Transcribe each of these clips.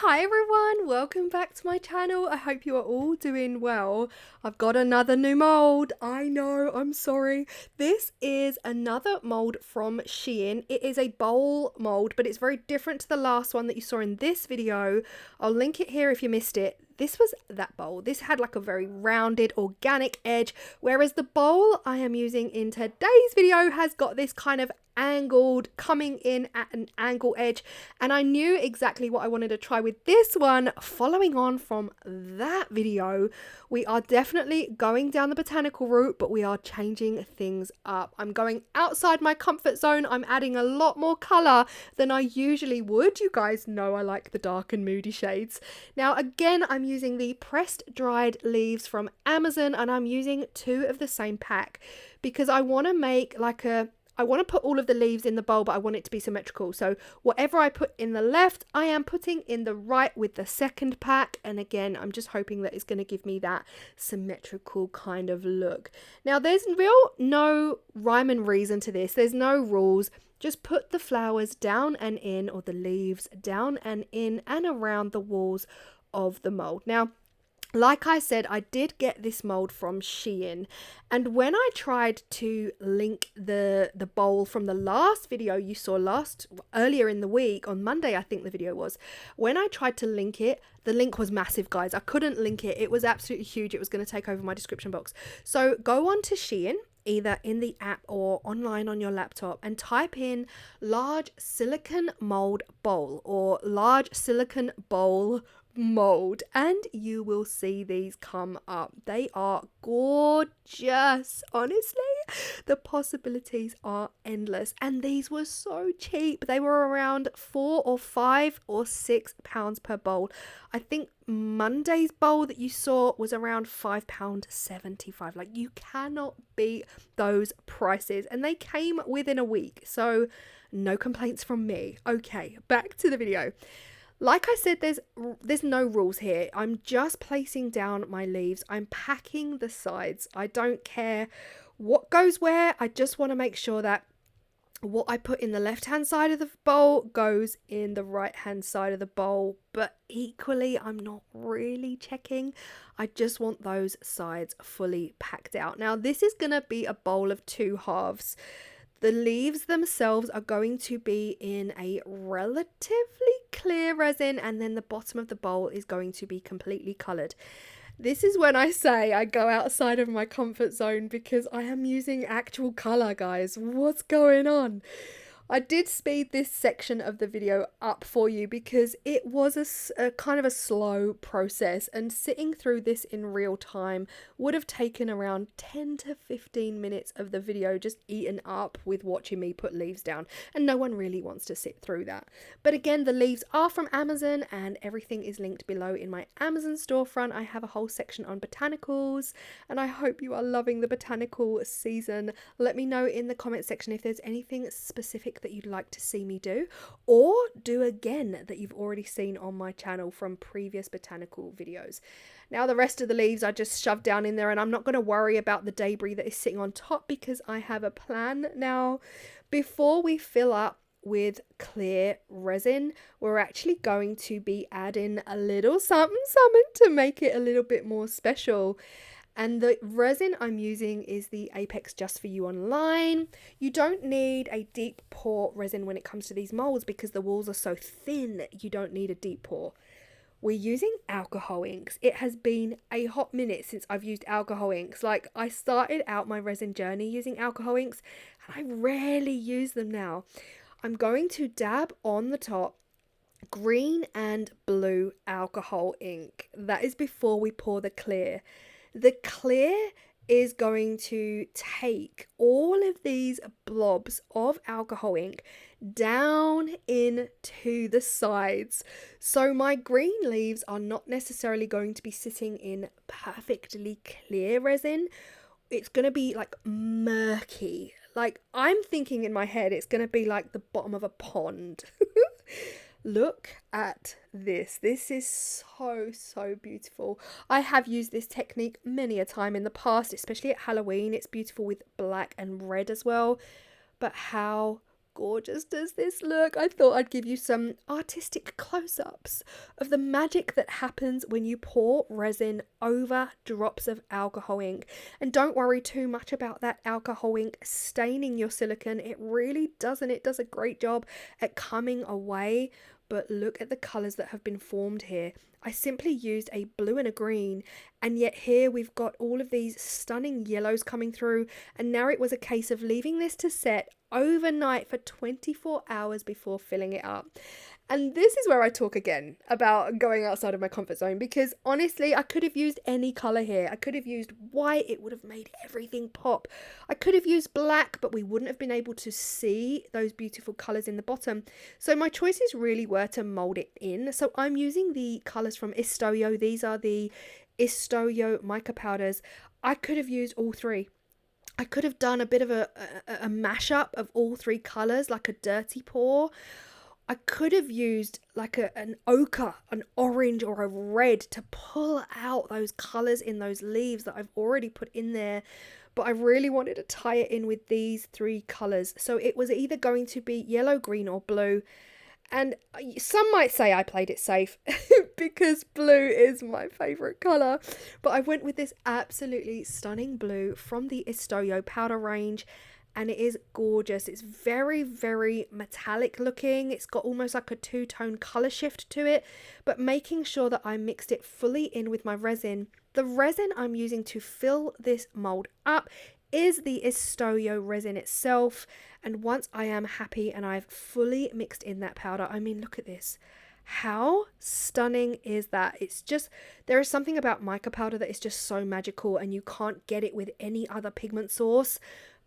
Hi everyone, welcome back to my channel. I hope you are all doing well. I've got another new mold. I know, I'm sorry. This is another mold from SHEIN. It is a bowl mold, but it's very different to the last one that you saw in this video. I'll link it here if you missed it. This was that bowl. This had like a very rounded organic edge, whereas the bowl I am using in today's video has got this kind of angled, coming in at an angle edge, and I knew exactly what I wanted to try with this one. Following on from that video, we are definitely going down the botanical route, but we are changing things up. I'm going outside my comfort zone. I'm adding a lot more color than I usually would. You guys know I like the dark and moody shades. Now again, I'm using the pressed dried leaves from Amazon, and I'm using 2 of the same pack because I want to make like I want to put all of the leaves in the bowl, but I want it to be symmetrical. So whatever I put in the left, I am putting in the right with the second pack. And again, I'm just hoping that it's going to give me that symmetrical kind of look. Now, there's no rhyme and reason to this. There's no rules. Just put the flowers down and in, or the leaves down and in and around the walls of the mold. Now, like I said, I did get this mold from SHEIN, and when I tried to link the bowl from the last video you saw earlier in the week, on Monday I think the video was, when I tried to link it, the link was massive, guys. I couldn't link it. It was absolutely huge. It was going to take over my description box. So go on to SHEIN, either in the app or online on your laptop, and type in large silicone mold bowl or large silicone bowl mold, and you will see these come up. They are gorgeous. Honestly, the possibilities are endless, and these were so cheap. They were around £4 or £5 or £6 per bowl. I think Monday's bowl that you saw was around £5.75. Like, you cannot beat those prices, and they came within a week, so no complaints from me. Okay, back to the video. Like I said, there's no rules here. I'm just placing down my leaves. I'm packing the sides. I don't care what goes where. I just want to make sure that what I put in the left hand side of the bowl goes in the right hand side of the bowl, but equally I'm not really checking. I just want those sides fully packed out. Now this is going to be a bowl of 2 halves. The leaves themselves are going to be in a relatively clear resin, and then the bottom of the bowl is going to be completely coloured. This is when I say I go outside of my comfort zone, because I am using actual colour, guys. What's going on? I did speed this section of the video up for you because it was a kind of a slow process, and sitting through this in real time would have taken around 10 to 15 minutes of the video just eaten up with watching me put leaves down, and no one really wants to sit through that. But again, the leaves are from Amazon, and everything is linked below in my Amazon storefront. I have a whole section on botanicals, and I hope you are loving the botanical season. Let me know in the comment section if there's anything specific that you'd like to see me do, or do again that you've already seen on my channel from previous botanical videos. Now the rest of the leaves I just shoved down in there, and I'm not going to worry about the debris that is sitting on top because I have a plan. Now before we fill up with clear resin, we're actually going to be adding a little something to make it a little bit more special. And the resin I'm using is the Apex Just For You Online. You don't need a deep pour resin when it comes to these molds because the walls are so thin, you don't need a deep pour. We're using alcohol inks. It has been a hot minute since I've used alcohol inks. Like, I started out my resin journey using alcohol inks, and I rarely use them now. I'm going to dab on the top green and blue alcohol ink. That is before we pour the clear. The clear is going to take all of these blobs of alcohol ink down into the sides. So my green leaves are not necessarily going to be sitting in perfectly clear resin. It's going to be like murky. Like, I'm thinking in my head it's going to be like the bottom of a pond. Look at this. This is so beautiful. I have used this technique many a time in the past, especially at Halloween. It's beautiful with black and red as well. But how gorgeous does this look? I thought I'd give you some artistic close-ups of the magic that happens when you pour resin over drops of alcohol ink. And don't worry too much about that alcohol ink staining your silicone. It really doesn't. It does a great job at coming away. But look at the colours that have been formed here. I simply used a blue and a green, and yet here we've got all of these stunning yellows coming through, and now it was a case of leaving this to set overnight for 24 hours before filling it up. And this is where I talk again about going outside of my comfort zone, because honestly, I could have used any colour here. I could have used white, it would have made everything pop. I could have used black, but we wouldn't have been able to see those beautiful colours in the bottom. So my choices really were to mould it in. So I'm using the colours from Istoyo. These are the Istoyo mica powders. I could have used all three. I could have done a bit of a mashup of all three colours, like a dirty pour. I could have used like an ochre, an orange or a red to pull out those colours in those leaves that I've already put in there. But I really wanted to tie it in with these three colours. So it was either going to be yellow, green or blue. And some might say I played it safe because blue is my favourite colour. But I went with this absolutely stunning blue from the Istoyo powder range. And it is gorgeous. It's very, very metallic looking. It's got almost like a two-tone colour shift to it. But making sure that I mixed it fully in with my resin. The resin I'm using to fill this mould up is the Istoyo resin itself. And once I am happy and I've fully mixed in that powder, I mean, look at this. How stunning is that? It's just, there is something about mica powder that is just so magical, and you can't get it with any other pigment source.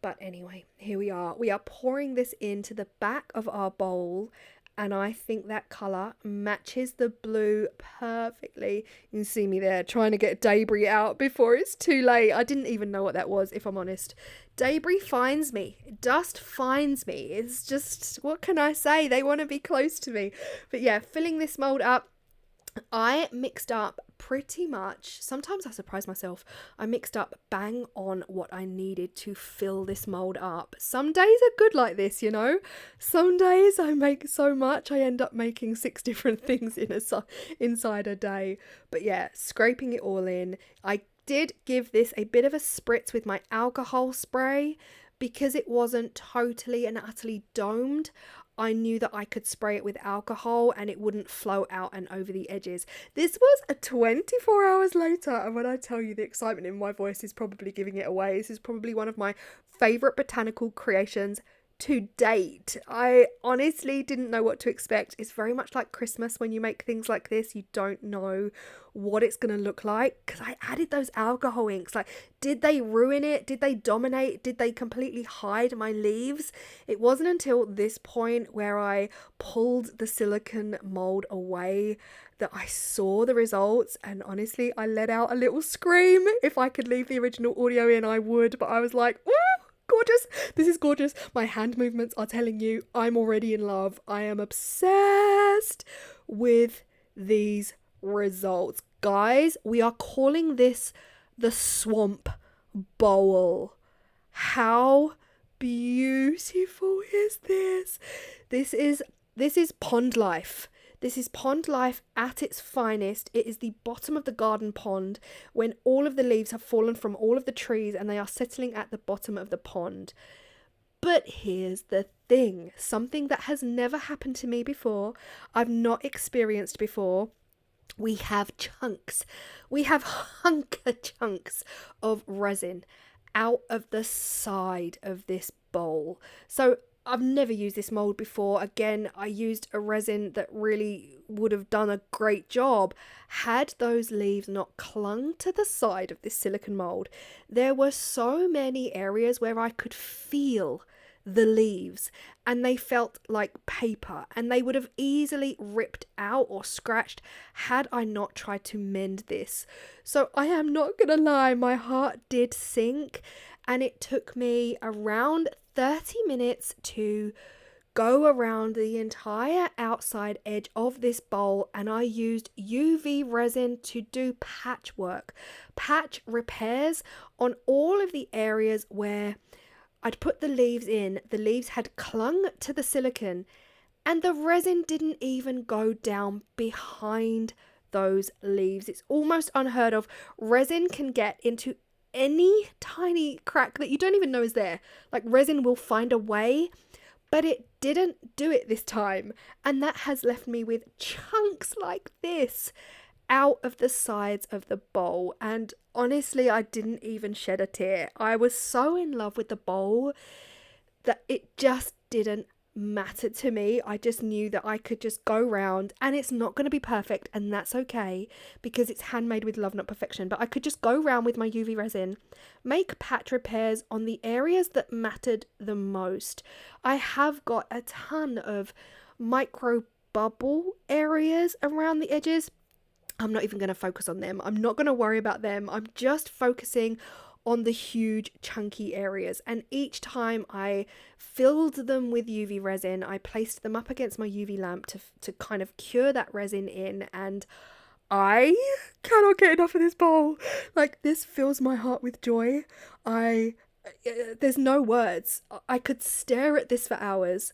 But anyway, here we are. We are pouring this into the back of our bowl, and I think that colour matches the blue perfectly. You can see me there trying to get debris out before it's too late. I didn't even know what that was, if I'm honest. Debris finds me. Dust finds me. It's just, what can I say? They want to be close to me. But yeah, filling this mould up, I mixed up pretty much, sometimes I surprise myself, I mixed up bang on what I needed to fill this mould up. Some days are good like this, you know. Some days I make so much, I end up making 6 different things inside a day. But yeah, scraping it all in. I did give this a bit of a spritz with my alcohol spray because it wasn't totally and utterly domed. I knew that I could spray it with alcohol and it wouldn't flow out and over the edges. This was a 24 hours later, and when I tell you the excitement in my voice is probably giving it away. This is probably one of my favourite botanical creations to date. I honestly didn't know what to expect. It's very much like Christmas when you make things like this. You don't know what it's going to look like, because I added those alcohol inks. Like, did they ruin it? Did they dominate? Did they completely hide my leaves? It wasn't until this point where I pulled the silicone mold away that I saw the results, and honestly I let out a little scream. If I could leave the original audio in, I would, but I was like, ooh, gorgeous. This is gorgeous. My hand movements are telling you I'm already in love. I am obsessed with these results. Guys, we are calling this the swamp bowl. How beautiful is this? This is pond life. This is pond life at its finest. It is the bottom of the garden pond when all of the leaves have fallen from all of the trees and they are settling at the bottom of the pond. But here's the thing, something that has never happened to me before, I've not experienced before. We have chunks. We have hunker chunks of resin out of the side of this bowl. So I've never used this mould before. Again, I used a resin that really would have done a great job had those leaves not clung to the side of this silicone mould. There were so many areas where I could feel the leaves and they felt like paper, and they would have easily ripped out or scratched had I not tried to mend this. So I am not gonna lie, my heart did sink, and it took me around 30 minutes to go around the entire outside edge of this bowl, and I used UV resin to do patch repairs on all of the areas where I'd put the leaves in, the leaves had clung to the silicone, and the resin didn't even go down behind those leaves. It's almost unheard of. Resin can get into any tiny crack that you don't even know is there. Like, resin will find a way, but it didn't do it this time. And that has left me with chunks like this out of the sides of the bowl. And honestly, I didn't even shed a tear. I was so in love with the bowl that it just didn't matter to me. I just knew that I could just go round, and it's not going to be perfect, and that's okay because it's handmade with love, not perfection. But I could just go round with my UV resin, make patch repairs on the areas that mattered the most. I have got a ton of micro bubble areas around the edges. I'm not even going to focus on them. I'm not going to worry about them. I'm just focusing on the huge chunky areas, and each time I filled them with UV resin, I placed them up against my UV lamp to kind of cure that resin in, and I cannot get enough of this bowl. Like, this fills my heart with joy. There's no words. I could stare at this for hours.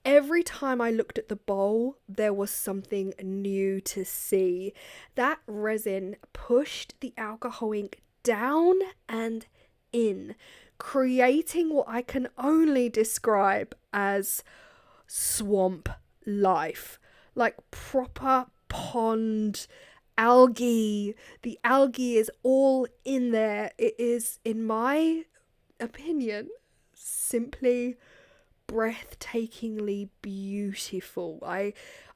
Every time I looked at the bowl, there was something new to see. That resin pushed the alcohol ink down and in, creating what I can only describe as swamp life. Like proper pond algae. The algae is all in there. It is, in my opinion, simply breathtakingly beautiful.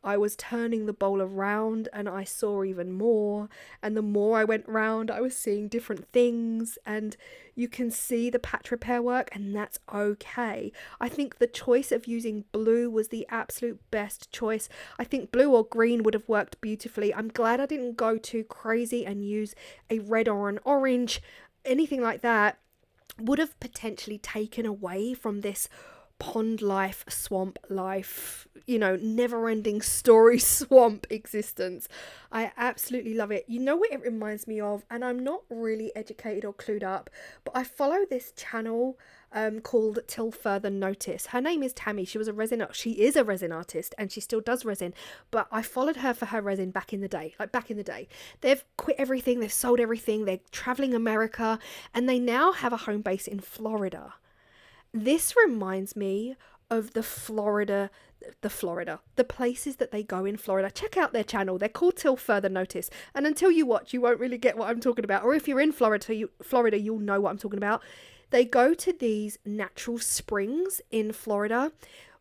I was turning the bowl around and I saw even more, and the more I went round I was seeing different things, and you can see the patch repair work, and that's okay. I think the choice of using blue was the absolute best choice. I think blue or green would have worked beautifully. I'm glad I didn't go too crazy and use a red or an orange. Anything like that would have potentially taken away from this pond life, swamp life, never-ending story swamp existence. I absolutely love it. You know what it reminds me of, and I'm not really educated or clued up, but I follow this channel called Till Further Notice. Her name is Tammy. She is a resin artist, and she still does resin, but I followed her for her resin back in the day. They've quit everything, they've sold everything, they're traveling America, and they now have a home base in Florida. This reminds me of the places that they go in Florida. Check out their channel. They're called Till Further Notice. And until you watch, you won't really get what I'm talking about. Or if you're in Florida, you'll know what I'm talking about. They go to these natural springs in Florida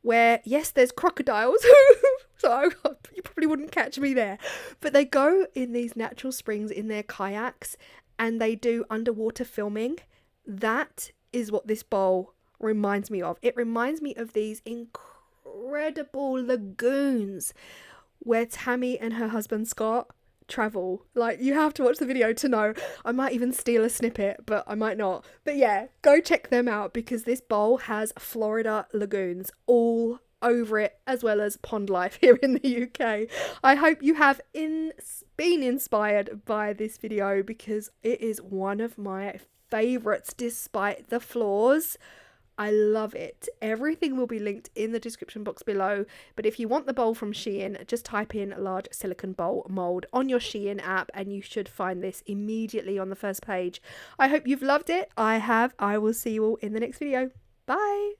where, yes, there's crocodiles. So you probably wouldn't catch me there. But they go in these natural springs in their kayaks and they do underwater filming. That is what this bowl reminds me of. It reminds me of these incredible lagoons where Tammy and her husband Scott travel. Like, you have to watch the video to know. I might even steal a snippet, but I might not. But yeah, go check them out because this bowl has Florida lagoons all over it, as well as pond life here in the UK. I hope you have been inspired by this video because it is one of my favorites despite the flaws. I love it. Everything will be linked in the description box below. But if you want the bowl from SHEIN, just type in large silicone bowl mold on your SHEIN app and you should find this immediately on the first page. I hope you've loved it. I have. I will see you all in the next video. Bye.